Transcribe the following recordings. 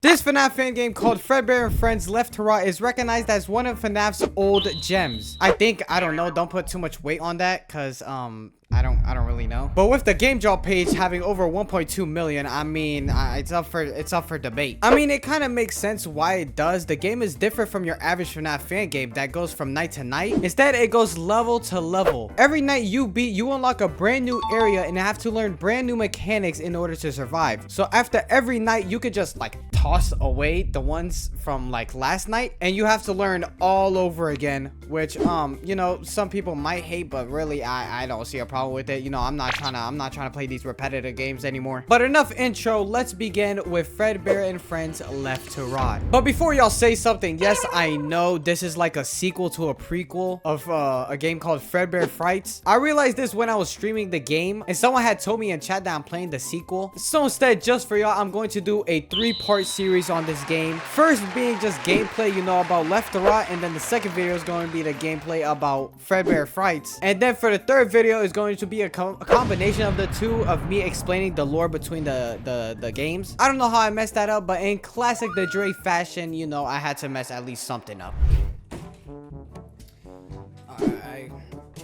This FNAF fan game called Fredbear and Friends Left to Right is recognized as one of FNAF's old gems. I don't know, don't put too much weight on that because I don't really know. But with the game drop page having over 1.2 million, I mean, it's up for debate. I mean, it kind of makes sense why it does. The game is different from your average FNAF fan game that goes from night to night. Instead, it goes level to level. Every night you beat, you unlock a brand new area and have to learn brand new mechanics in order to survive. So after every night, you could just like toss away the ones from like last night and you have to learn all over again, which you know, some people might hate, but really I don't see a problem with it. You know, I'm not trying to play these repetitive games anymore. But enough intro, let's begin with Fredbear and Friends Left to Right. But before y'all say something, yes, I know this is like a sequel to a prequel of a game called Fredbear Frights. I realized this when I was streaming the game and someone had told me in chat that I'm playing the sequel. So instead, just for y'all, I'm going to do a 3-part series on this game. First being just gameplay, you know, about Left to Right, and then the second video is going to be the gameplay about Fredbear Frights, and then for the third video is going to be a combination of the two of me explaining the lore between the games. I don't know how I messed that up, but in classic the Dre fashion, you know, I had to mess at least something up.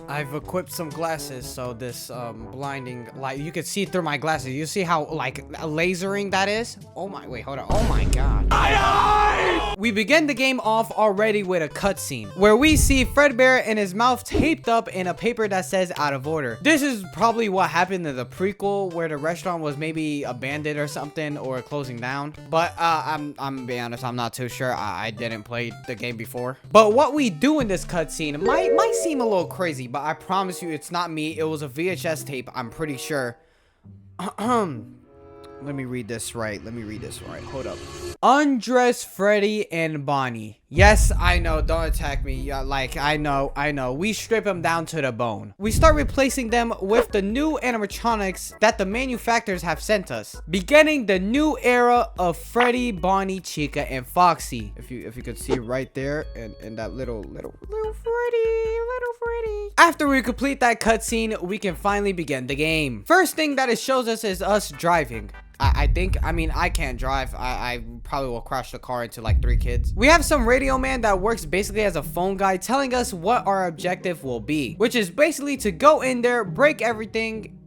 I've equipped some glasses, so this blinding light, you can see through my glasses. You see how like lasering that is? Oh my, wait, hold on. Oh my god. We begin the game off already with a cutscene where we see Fredbear and his mouth taped up in a paper that says out of order. This is probably what happened in the prequel where the restaurant was maybe abandoned or something, or closing down. But I'm being honest, I'm not too sure. I didn't play the game before. But what we do in this cutscene might seem a little crazy, but I promise you it's not me. It was a VHS tape, I'm pretty sure. Let me read this right. Hold up. Undress Freddy and Bonnie. Yes, I know. Don't attack me. Yeah, like, I know. We strip them down to the bone. We start replacing them with the new animatronics that the manufacturers have sent us, beginning the new era of Freddy, Bonnie, Chica, and Foxy. If you could see right there, and that little Freddy. After we complete that cutscene, we can finally begin the game. First thing that it shows us is us driving. I mean, I can't drive. I probably will crash the car into like 3 kids. We have some radio man that works basically as a phone guy telling us what our objective will be, which is basically to go in there, break everything.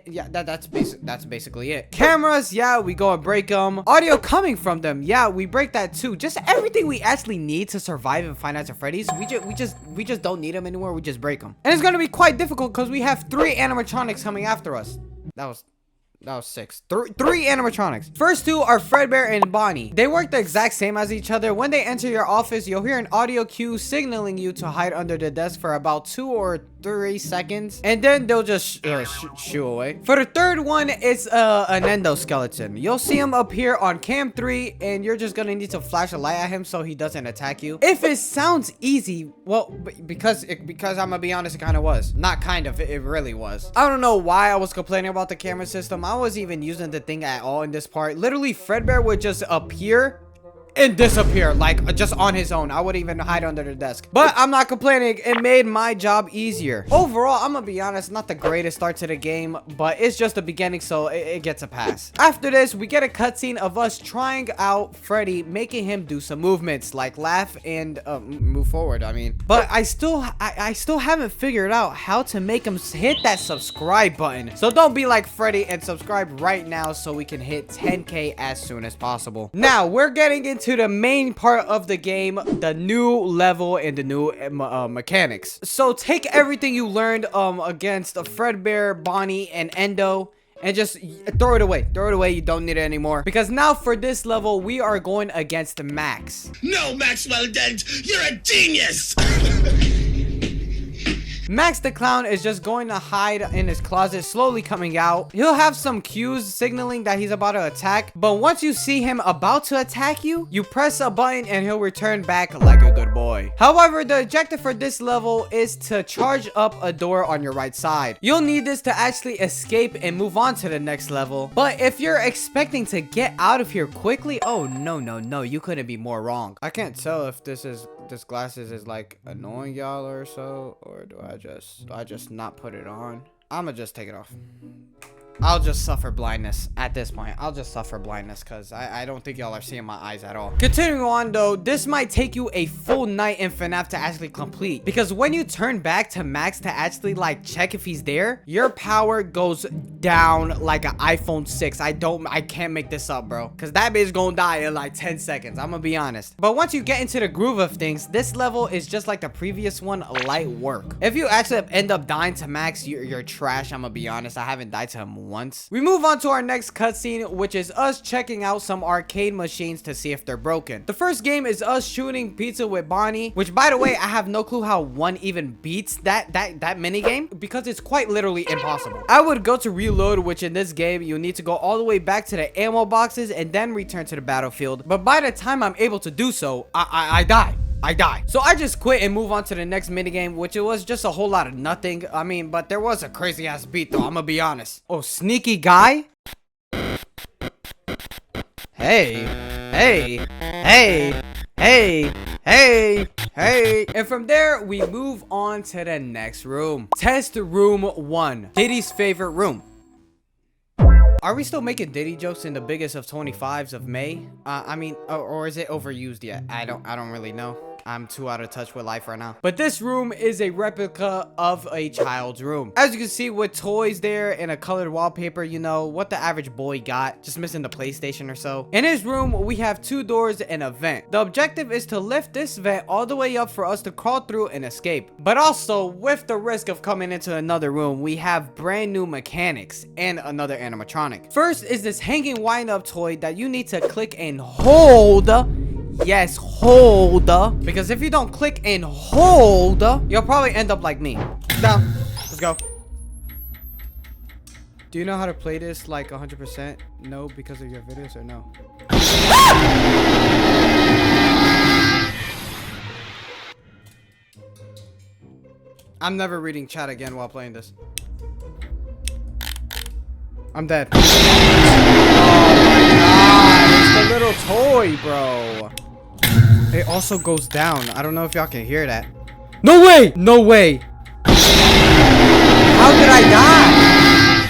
Yeah, that's basically it. Cameras, yeah, we go and break them. Audio coming from them, yeah, we break that too. Just everything we actually need to survive in Five Nights at Freddy's, we just don't need them anymore. We just break them, and it's gonna be quite difficult because we have 3 animatronics coming after us. That was 6. 3 animatronics. First 2 are Fredbear and Bonnie. They work the exact same as each other. When they enter your office, you'll hear an audio cue signaling you to hide under the desk for about 2 or 3 seconds, and then they'll just shoo away. For the third one, it's an endoskeleton. You'll see him appear on cam 3, and you're just gonna need to flash a light at him so he doesn't attack you. If it sounds easy, well, because I'm gonna be honest, it kind of was. Not kind of, it really was. I don't know why I was complaining about the camera system. I wasn't even using the thing at all in this part. Literally, Fredbear would just appear and disappear, like just on his own. I wouldn't even hide under the desk, but I'm not complaining. It made my job easier. Overall, I'm gonna be honest, not the greatest start to the game, but it's just the beginning, so it gets a pass. After this, we get a cutscene of us trying out Freddy, making him do some movements like laugh and move forward. I mean, but I still haven't figured out how to make him hit that subscribe button. So don't be like Freddy and subscribe right now so we can hit 10K as soon as possible. Now we're getting into the main part of the game, the new level and the new mechanics. So take everything you learned against Fredbear, Bonnie, and Endo, and just throw it away. You don't need it anymore, because now for this level we are going against Max. No, Maxwell Dent, you're a genius. Max the Clown is just going to hide in his closet, slowly coming out. He'll have some cues signaling that he's about to attack, but once you see him about to attack you, you press a button and he'll return back like a good boy. However, the objective for this level is to charge up a door on your right side. You'll need this to actually escape and move on to the next level, but if you're expecting to get out of here quickly, oh no, you couldn't be more wrong. I can't tell if this glasses is like annoying y'all or so, or do I just not put it on? I'ma just take it off. I'll just suffer blindness at this point. I'll just suffer blindness because I don't think y'all are seeing my eyes at all. Continuing on though, this might take you a full night in FNAF to actually complete, because when you turn back to Max to actually like check if he's there, your power goes down like an iPhone 6. I can't make this up, bro, because that bitch gonna die in like 10 seconds. I'm gonna be honest. But once you get into the groove of things, this level is just like the previous one, light work. If you actually end up dying to Max, you're trash. I'm gonna be honest. I haven't died to him once. We move on to our next cutscene, which is us checking out some arcade machines to see if they're broken. The first game is us shooting pizza with Bonnie, which by the way, I have no clue how one even beats that mini game, because it's quite literally impossible. I would go to reload, which in this game you need to go all the way back to the ammo boxes and then return to the battlefield. But by the time I'm able to do so, I die. So I just quit and move on to the next minigame, which it was just a whole lot of nothing. I mean, but there was a crazy ass beat though, I'm gonna be honest. Oh, sneaky guy. Hey. And from there, we move on to the next room. Test room 1. Diddy's favorite room. Are we still making Diddy jokes in the biggest of 25s of May? I mean, or is it overused yet? I don't really know. I'm too out of touch with life right now. But this room is a replica of a child's room. As you can see, with toys there and a colored wallpaper, you know, what the average boy got. Just missing the PlayStation or so. In his room, we have 2 doors and a vent. The objective is to lift this vent all the way up for us to crawl through and escape. But also, with the risk of coming into another room, we have brand new mechanics and another animatronic. First is this hanging wind-up toy that you need to click and hold. Yes, hold. Because if you don't click and hold, you'll probably end up like me. Down. Let's go. Do you know how to play this like 100%? No, because of your videos, or no? I'm never reading chat again while playing this. I'm dead. Oh my god, it's the little toy, bro. It also goes down. I don't know if y'all can hear that. No way! No way! How did I die?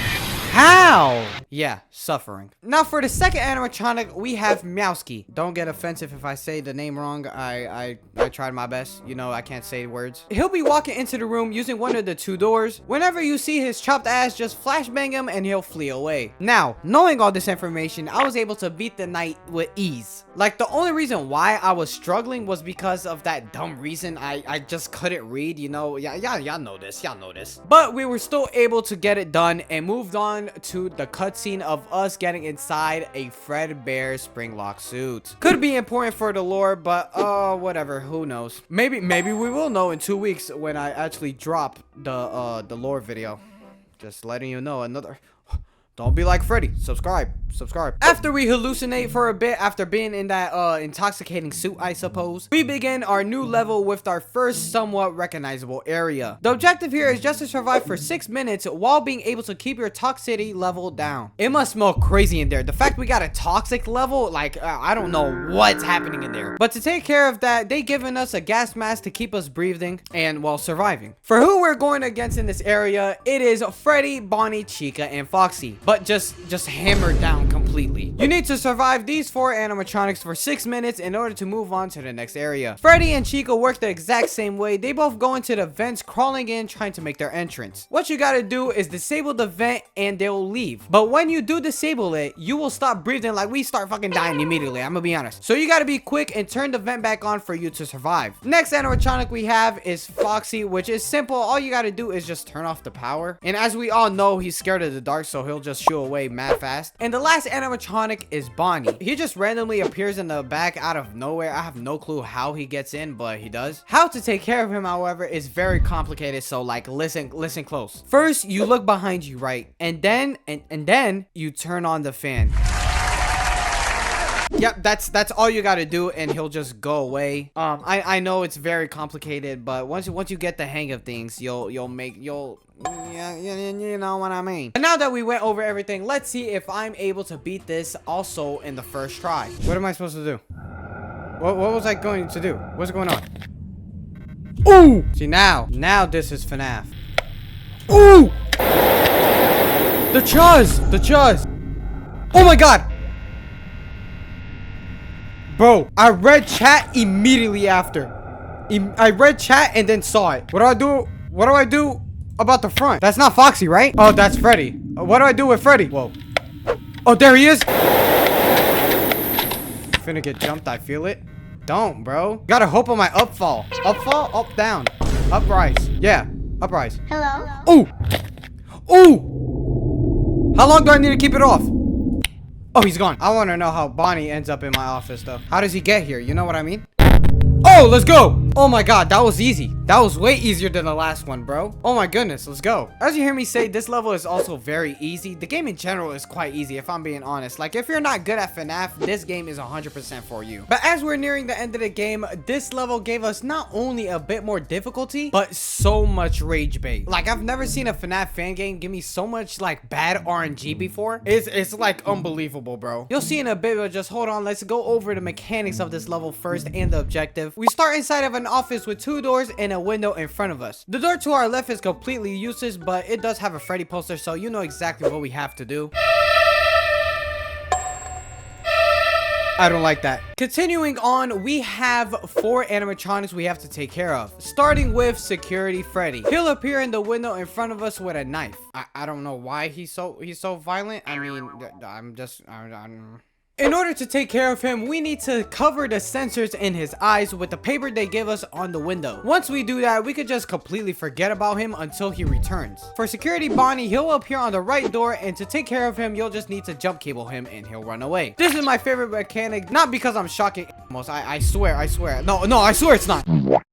How? Yeah, suffering. Now for the second animatronic, we have Meowski. Don't get offensive if I say the name wrong. I tried my best. You know, I can't say words. He'll be walking into the room using one of the 2 doors. Whenever you see his chopped ass, just flashbang him and he'll flee away. Now, knowing all this information, I was able to beat the night with ease. Like, the only reason why I was struggling was because of that dumb reason. I just couldn't read, you know. Y'all know this. Y'all know this. But we were still able to get it done and moved on to the cutscene of us getting inside a Fredbear spring lock suit. Could be important for the lore, but whatever, who knows. Maybe we will know in 2 weeks when I actually drop the lore video. Just letting you know. Another Don't be like Freddy. Subscribe. After we hallucinate for a bit after being in that intoxicating suit, I suppose, we begin our new level with our first somewhat recognizable area. The objective here is just to survive for 6 minutes while being able to keep your toxicity level down. It must smell crazy in there. The fact we got a toxic level, like, I don't know what's happening in there. But to take care of that, they given us a gas mask to keep us breathing and while surviving. For who we're going against in this area, it is Freddy, Bonnie, Chica, and Foxy. But just hammered down completely. You need to survive these 4 animatronics for 6 minutes in order to move on to the next area. Freddy and Chica work the exact same way. They both go into the vents, crawling in, trying to make their entrance. What you gotta do is disable the vent and they'll leave. But when you do disable it, you will stop breathing. Like, we start fucking dying immediately. I'm gonna be honest. So you gotta be quick and turn the vent back on for you to survive. Next animatronic we have is Foxy, which is simple. All you gotta do is just turn off the power. And as we all know, he's scared of the dark, so he'll just shoo away mad fast. And the last animatronic is Bonnie. He just randomly appears in the back out of nowhere. I have no clue how he gets in, but he does. How to take care of him, however, is very complicated, so like listen close. First, you look behind you, right? And then you turn on the fan. Yep, that's all you gotta do, and he'll just go away. I know it's very complicated, but once you get the hang of things, you'll yeah, you know what I mean. And now that we went over everything, let's see if I'm able to beat this also in the first try. What am I supposed to do? What was I going to do? What's going on? Ooh! See, now this is FNAF. Ooh! The chuz! The chuz! Oh my god! Bro, I read chat immediately after. I read chat and then saw it. What do I do? What do I do about the front? That's not Foxy, right? Oh, that's Freddy. What do I do with Freddy? Whoa. Oh, there he is. Finna get jumped, I feel it. Don't, bro. Gotta hope on my upfall. Upfall, up, down. Uprise. Yeah, uprise. Hello? Ooh! Ooh! How long do I need to keep it off? Oh, he's gone. I want to know how Bonnie ends up in my office, though. How does he get here? You know what I mean? Oh, let's go. Oh my god, that was easy. That was way easier than the last one, bro. Oh my goodness, let's go. As you hear me say, this level is also very easy. The game in general is quite easy, if I'm being honest. Like, if you're not good at FNAF, this game is 100% for you. But as we're nearing the end of the game, this level gave us not only a bit more difficulty, but so much rage bait. Like, I've never seen a FNAF fan game give me so much, like, bad RNG before. It's like, unbelievable, bro. You'll see in a bit, but just hold on. Let's go over the mechanics of this level first and the objective. We start inside of an office with 2 doors and a window in front of us. The door to our left is completely useless, but it does have a Freddy poster, so you know exactly what we have to do. I don't like that. Continuing on, we have 4 animatronics we have to take care of. Starting with Security Freddy. He'll appear in the window in front of us with a knife. I don't know why he's so violent. I mean, I'm In order to take care of him, we need to cover the sensors in his eyes with the paper they give us on the window. Once we do that, we could just completely forget about him until he returns. For Security Bonnie, he'll appear on the right door, and to take care of him, you'll just need to jump cable him and he'll run away. This is my favorite mechanic, not because I'm shocking most. I swear. No, I swear it's not.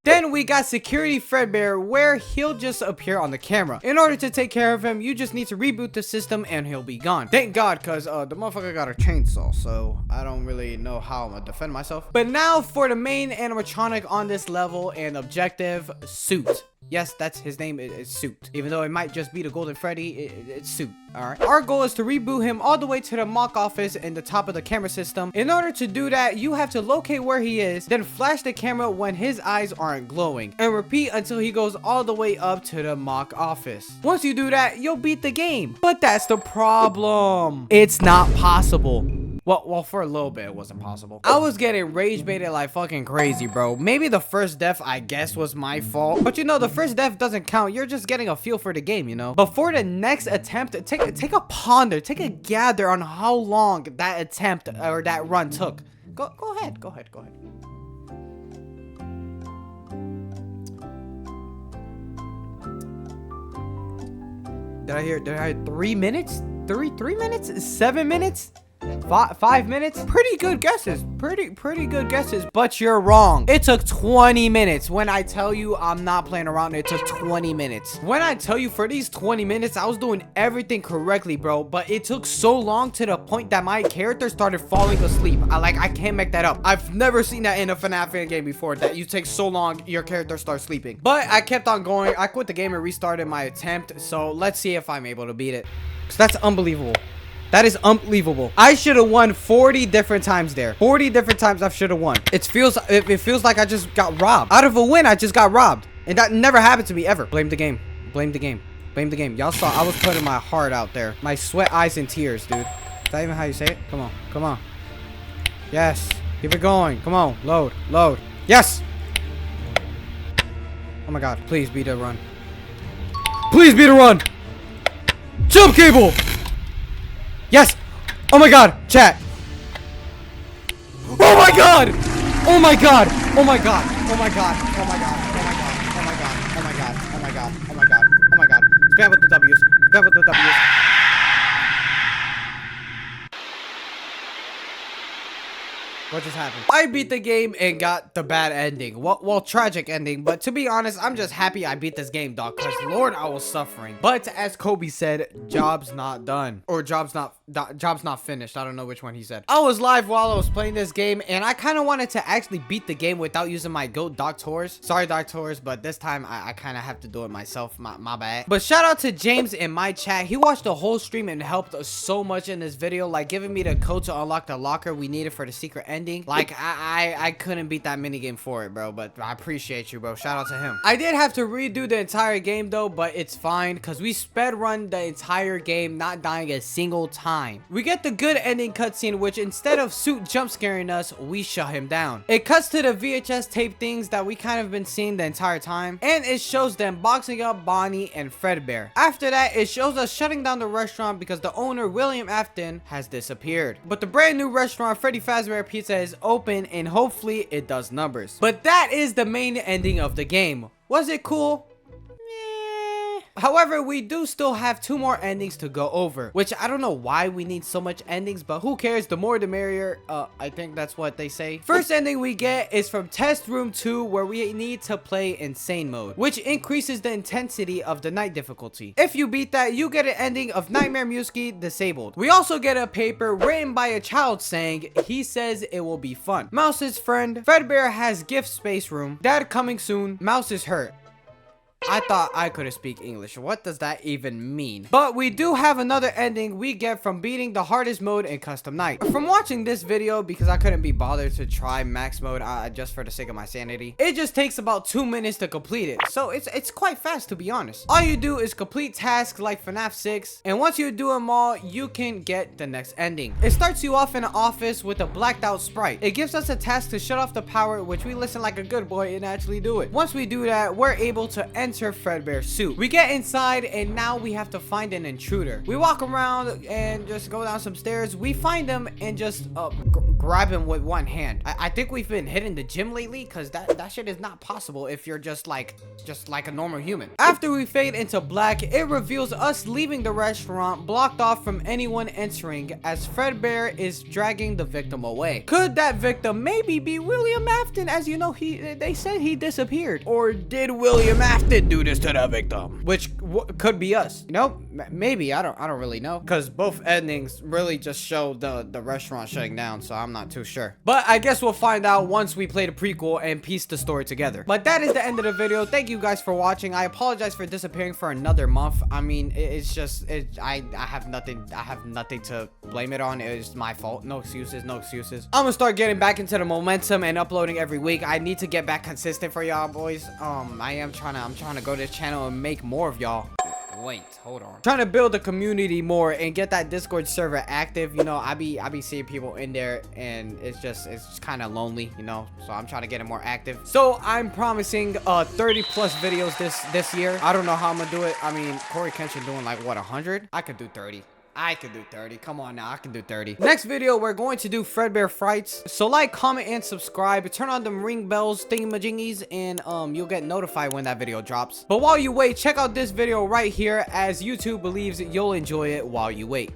Then we got Security Fredbear, where he'll just appear on the camera. In order to take care of him, you just need to reboot the system and he'll be gone. Thank God, because the motherfucker got a chainsaw, so I don't really know how I'm gonna defend myself. But now for the main animatronic on this level and objective, Suit. Yes, that's his name is Suit. Even though it might just be the Golden Freddy, it's Suit. Alright. Our goal is to reboot him all the way to the mock office in the top of the camera system. In order to do that, you have to locate where he is, then flash the camera when his eyes aren't glowing, and repeat until he goes all the way up to the mock office. Once you do that, you'll beat the game. But that's the problem. It's not possible. Well, for a little bit, it wasn't possible. I was getting rage baited like fucking crazy, bro. Maybe the first death, I guess, was my fault. But you know, the first death doesn't count. You're just getting a feel for the game, you know? Before the next attempt, take a ponder, take a gather on how long that attempt or that run took. Go ahead. Did I hear 3 minutes? 3 minutes? 7 minutes? 5 minutes? Pretty good guesses. Pretty good guesses, but you're wrong. It took 20 minutes. When I tell you I'm not playing around, it took 20 minutes. When I tell you for these 20 minutes, I was doing everything correctly, bro, but it took so long to the point that my character started falling asleep. I can't make that up. I've never seen that in a FNAF fan game before, that you take so long, your character starts sleeping. But I kept on going. I quit the game and restarted my attempt, so let's see if I'm able to beat it. 'Cause that's unbelievable. That is unbelievable. I should have won 40 different times there. 40 different times I should have won. It feels like I just got robbed. Out of a win, I just got robbed. And that never happened to me ever. Blame the game. Blame the game. Blame the game. Y'all saw I was putting my heart out there. My sweat, eyes, and tears, dude. Is that even how you say it? Come on. Come on. Yes. Keep it going. Come on. Load. Load. Yes. Oh my god. Please be the run. Please be the run. Jump cable. Yes! Oh my god! Chat! Oh my god! Oh my god! Oh my god! Oh my god! Oh my god! Oh my god! Oh my god! Oh my god! Oh my god! Oh my god! Oh my god! Spam with the W's. Spam with the W's. What just happened? I beat the game and got the bad ending. Well, tragic ending. But to be honest, I'm just happy I beat this game, dog. Because Lord, I was suffering. But as Kobe said, job's not done. Or job's not finished. I don't know which one he said. I was live while I was playing this game, and I kind of wanted to actually beat the game without using my goat doctors. Sorry, doctors, but this time I kind of have to do it myself. My bad. But shout out to James in my chat. He watched the whole stream and helped us so much in this video, like giving me the code to unlock the locker we needed for the secret ending. ending. Like, I couldn't beat that minigame for it, bro, but I appreciate you, bro. Shout out to him. I did have to redo the entire game, though, but it's fine, because we sped run the entire game, not dying a single time. We get the good ending cutscene, which instead of Suit jump scaring us, we shut him down. It cuts to the VHS tape things that we kind of been seeing the entire time, and it shows them boxing up Bonnie and Fredbear. After that, it shows us shutting down the restaurant because the owner, William Afton, has disappeared. But the brand new restaurant, Freddy Fazbear Pizza, is open, and hopefully it does numbers. But that is the main ending of the game. Was it cool? However, we do still have 2 more endings to go over, which I don't know why we need so much endings, but who cares? The more the merrier. I think that's what they say. First ending we get is from Test Room 2, where we need to play Insane Mode, which increases the intensity of the night difficulty. If you beat that, you get an ending of Nightmare Muskie disabled. We also get a paper written by a child saying, he says it will be fun. Mouse's friend. Fredbear has gift space room. Dad coming soon. Mouse is hurt. I thought I couldn't speak English. What does that even mean? But we do have another ending we get from beating the hardest mode in Custom Night. From watching this video, because I couldn't be bothered to try max mode just for the sake of my sanity, it just takes about 2 minutes to complete it. So it's quite fast, to be honest. All you do is complete tasks like FNAF 6, and once you do them all, you can get the next ending. It starts you off in an office with a blacked out sprite. It gives us a task to shut off the power, which we listen like a good boy and actually do it. Once we do that, we're able to enter Fredbear's suit. We get inside, and now we have to find an intruder. We walk around and just go down some stairs. We find him and just grab him with one hand. I think we've been hitting the gym lately, because that shit is not possible if you're just like a normal human. After we fade into black, it reveals us leaving the restaurant, blocked off from anyone entering, as Fredbear is dragging the victim away. Could that victim maybe be William Afton? As you know, they said he disappeared. Or did William Afton do this to the victim? Which could be us. You know, maybe. I don't really know, because both endings really just show the restaurant shutting down, so I'm not too sure. But I guess we'll find out once we play the prequel and piece the story together. But that is the end of the video. Thank you guys for watching. I apologize for disappearing for another month. I mean, it's just I have nothing to blame it on. It's my fault. No excuses. I'm gonna start getting back into the momentum and uploading every week. I need to get back consistent for y'all boys. I'm trying to go to this channel and make more of y'all. Wait, hold on. Trying to build a community more and get that Discord server active. You know, I be seeing people in there, and it's just kind of lonely, you know. So I'm trying to get it more active. So I'm promising 30 plus videos this year. I don't know how I'm gonna do it. I mean, Corey Kenshin doing like what, 100? I could do 30. I can do 30. Come on now, I can do 30. Next video, we're going to do Fredbear Frights. So like, comment, and subscribe. Turn on them ring bells, thingamajingies, and you'll get notified when that video drops. But while you wait, check out this video right here, as YouTube believes you'll enjoy it while you wait.